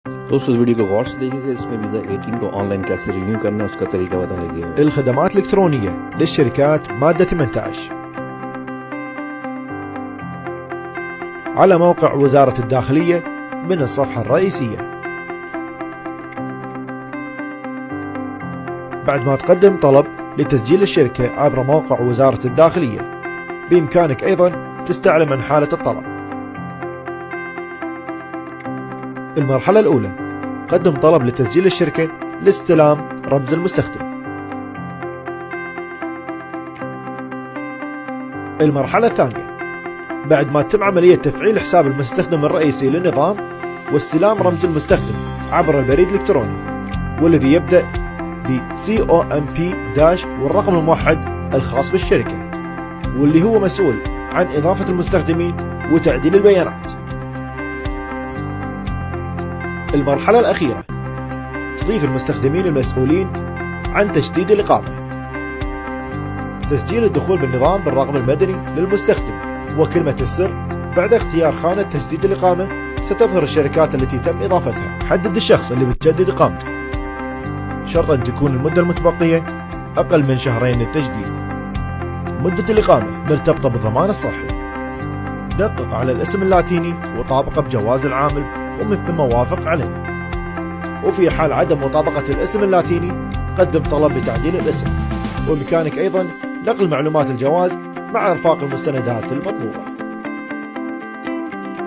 तो उस वीडियो को गौर से देखिएगा। इसमें वीज़ा 18 को ऑनलाइन कैसे रिन्यू करना है उसका तरीका बताया गया है। الخدمات الإلكترونية للشركات مادة 18 على موقع وزارة الداخلية من الصفحة الرئيسية. بعد ما تقدم طلب لتسجيل الشركة عبر موقع وزارة الداخلية، بإمكانك أيضا تستعلم عن حالة الطلب. المرحلة الأولى، قدم طلب لتسجيل الشركة لاستلام رمز المستخدم. المرحلة الثانية، بعد ما تتم عملية تفعيل حساب المستخدم الرئيسي للنظام واستلام رمز المستخدم عبر البريد الإلكتروني، والذي يبدأ ب COMP- والرقم الموحد الخاص بالشركة، واللي هو مسؤول عن إضافة المستخدمين وتعديل البيانات. المرحلة الأخيرة، تضيف المستخدمين المسؤولين عن تجديد الإقامة. تسجيل الدخول بالنظام بالرقم المدني للمستخدم وكلمة السر. بعد اختيار خانة تجديد الإقامة ستظهر الشركات التي تم إضافتها. حدد الشخص اللي بتجدد إقامته، شرط أن تكون المدة المتبقية أقل من شهرين للتجديد. مدة الإقامة مرتبطة بالضمان الصحي. دقق على الاسم اللاتيني وطابقه بجواز العامل ومن ثم وافق عليه. وفي حال عدم مطابقة الاسم اللاتيني قدم طلب بتعديل الاسم. وبإمكانك أيضا نقل معلومات الجواز مع إرفاق المستندات المطلوبة.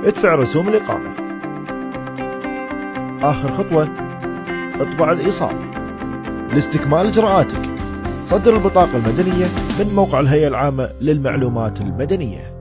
ادفع رسوم الإقامة. آخر خطوة، اطبع الإيصال. لاستكمال إجراءاتك صدر البطاقة المدنية من موقع الهيئة العامة للمعلومات المدنية.